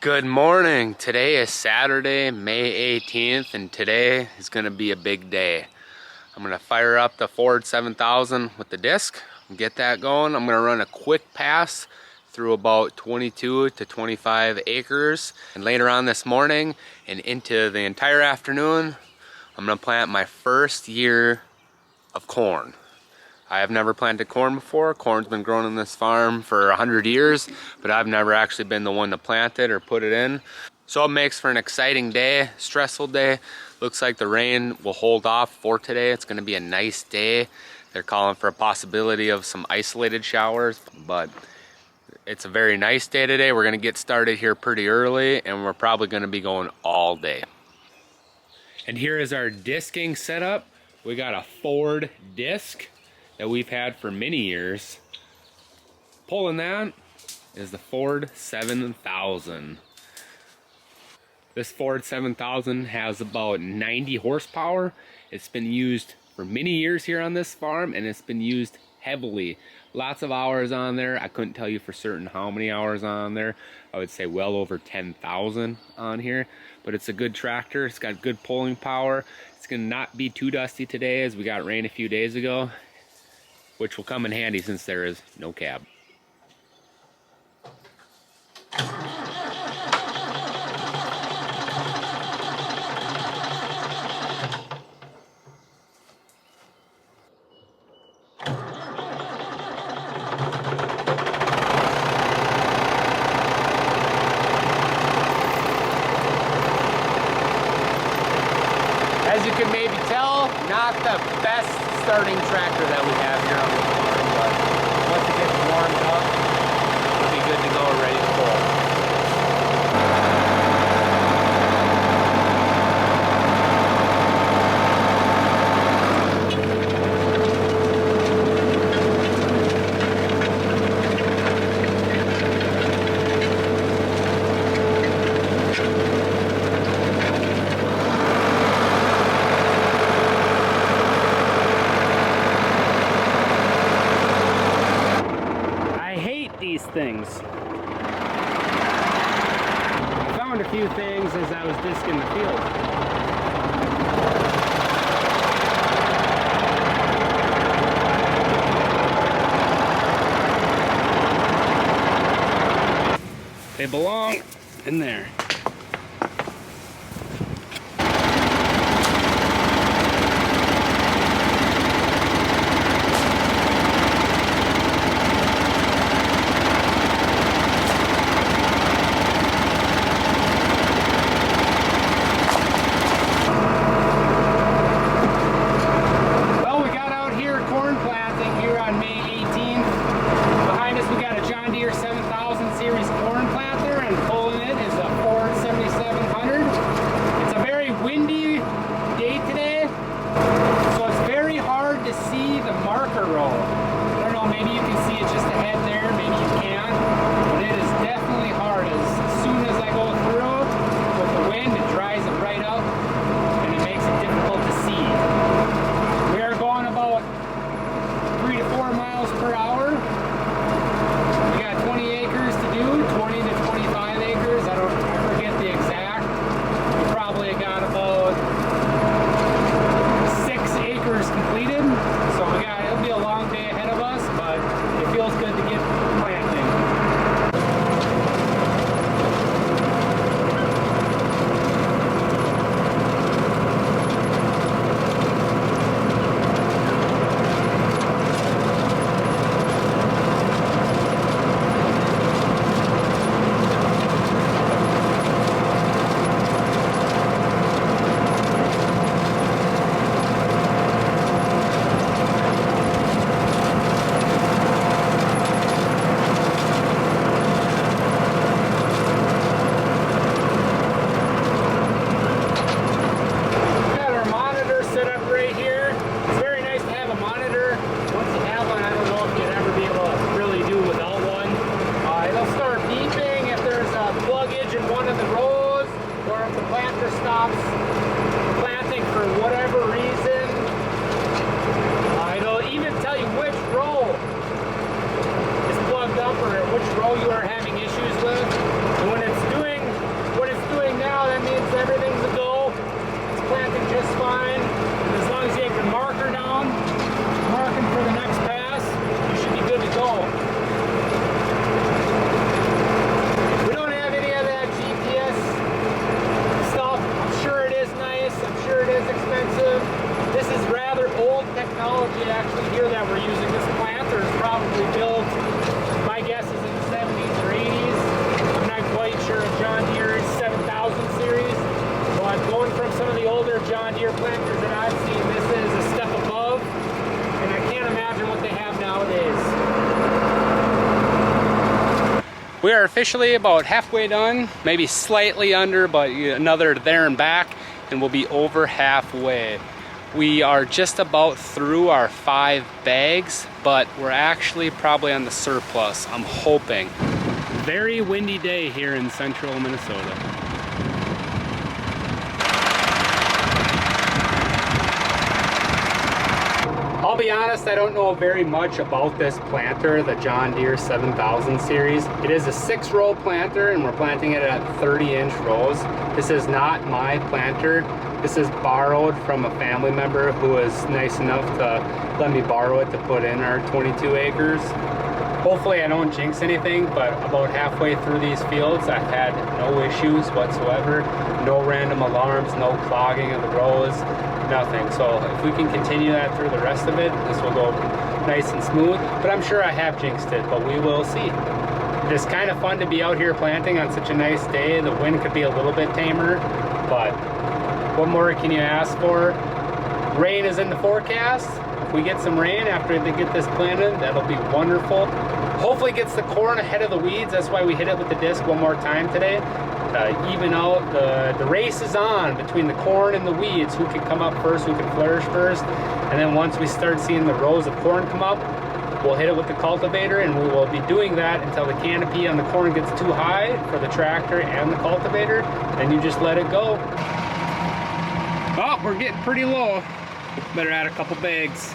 Good morning. Today is Saturday, May 18th, and today is going to be a big day. I'm going to fire up the Ford 7000 with the disc and get that going. I'm going to run a quick pass through about 22 to 25 acres, and later on this morning and into the entire afternoon, I'm going to plant my first year of corn. I have never planted corn before. Corn's been grown on this farm for 100 years, but I've never actually been the one to plant it or put it in. So it makes for an exciting day, stressful day. Looks like the rain will hold off for today. It's gonna be a nice day. They're calling for a possibility of some isolated showers, but it's a very nice day today. We're gonna get started here pretty early, and we're probably gonna be going all day. And here is our disking setup. We got a Ford disc that we've had for many years. Pulling that is the Ford 7000. This Ford 7000 has about 90 horsepower. It's been used for many years here on this farm, and it's been used heavily. Lots of hours on there. I couldn't tell you for certain how many hours on there. I would say well over 10,000 on here, but it's a good tractor. It's got good pulling power. It's gonna not be too dusty today as we got rain a few days ago, which will come in handy since there is no cab. As you can maybe tell, not the best starting tractor that we have here on the farm, but once it gets warmed up, it'll be good to go and ready to pull. Things. I found a few things as I was disking the field. They belong in there. It'll be a long day ahead of us, but it feels good to get planting. We are officially about halfway done, maybe slightly under, but another there and back, and we'll be over halfway. We are just about through our 5 bags, but we're actually probably on the surplus, I'm hoping. Very windy day here in central Minnesota. I'll be honest, I don't know very much about this planter, the John Deere 7000 series. It is a 6-row planter and we're planting it at 30-inch rows. This is not my planter. This is borrowed from a family member who was nice enough to let me borrow it to put in our 22 acres. Hopefully I don't jinx anything, but about halfway through these fields, I've had no issues whatsoever. No random alarms, no clogging of the rows, nothing. So if we can continue that through the rest of it, this will go nice and smooth. But I'm sure I have jinxed it, but we will see. It is kind of fun to be out here planting on such a nice day. The wind could be a little bit tamer, but what more can you ask for? Rain is in the forecast. If we get some rain after they get this planted, that'll be wonderful. Hopefully it gets the corn ahead of the weeds. That's why we hit it with the disc one more time today. Even out, the race is on between the corn and the weeds. Who can come up first, who can flourish first. And then once we start seeing the rows of corn come up, we'll hit it with the cultivator, and we will be doing that until the canopy on the corn gets too high for the tractor and the cultivator. Then you just let it go. Oh, we're getting pretty low. Better add a couple bags.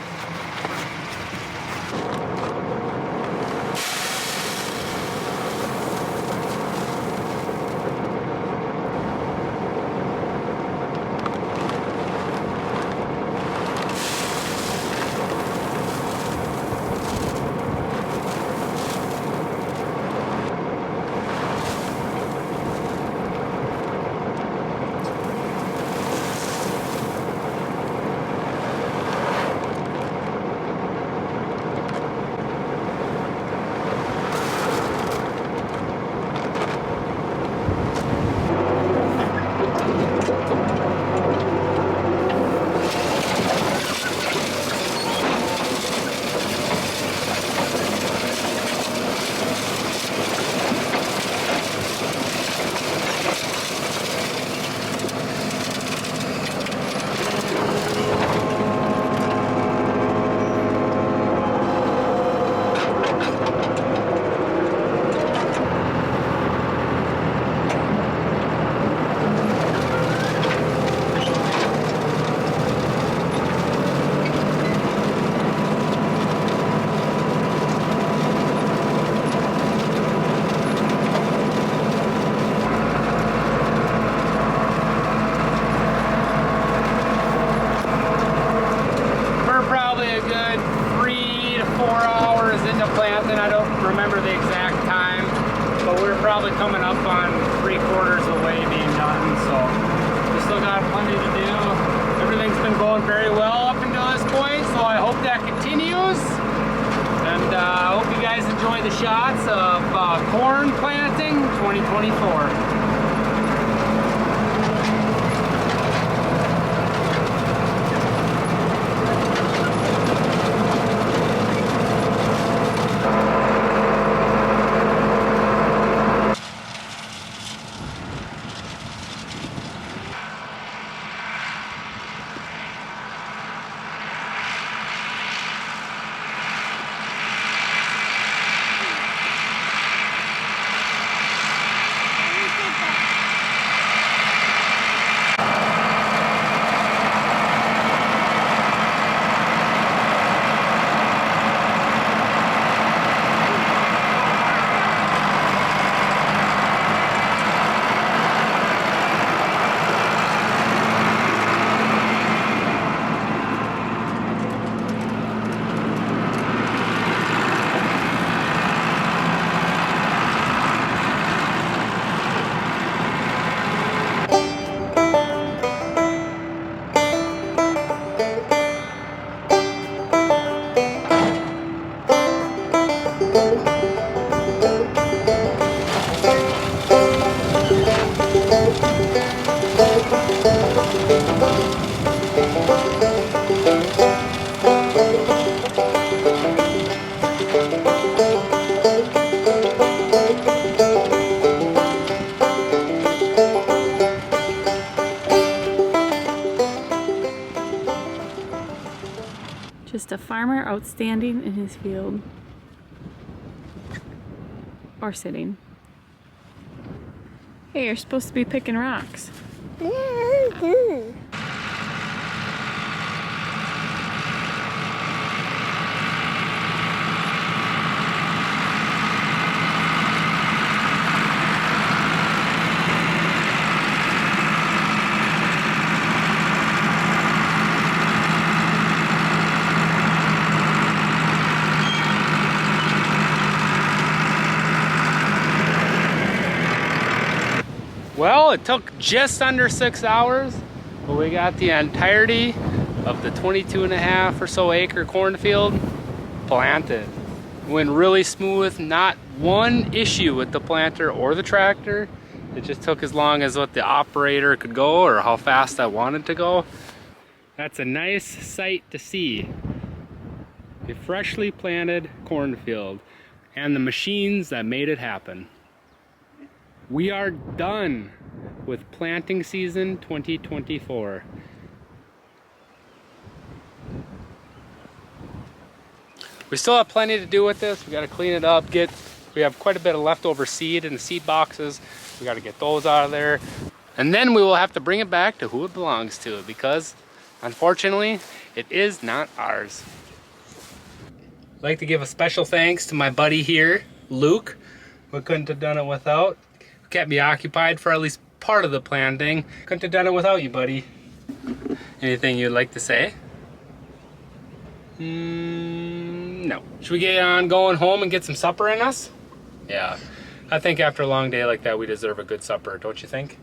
Probably coming up on 3/4 of the way being done, so we still got plenty to do. Everything's been going very well up until this point, so I hope that continues. And I hope you guys enjoy the shots of corn planting 2024. farmer outstanding in his field. Or sitting. Hey, you're supposed to be picking rocks. Well, it took just under 6 hours, but we got the entirety of the 22.5 or so acre cornfield planted. Went really smooth, not one issue with the planter or the tractor. It just took as long as what the operator could go or how fast I wanted to go. That's a nice sight to see. A freshly planted cornfield and the machines that made it happen. We are done with planting season 2024. We still have plenty to do with this. We got to clean it up. We have quite a bit of leftover seed in the seed boxes. We got to get those out of there. And then we will have to bring it back to who it belongs to, because unfortunately it is not ours. I'd like to give a special thanks to my buddy here, Luke. We couldn't have done it without. Kept me occupied for at least part of the planting. Couldn't have done it without you, buddy. Anything you'd like to say? No. Should we get on going home and get some supper in us? Yeah. I think after a long day like that, we deserve a good supper, don't you think?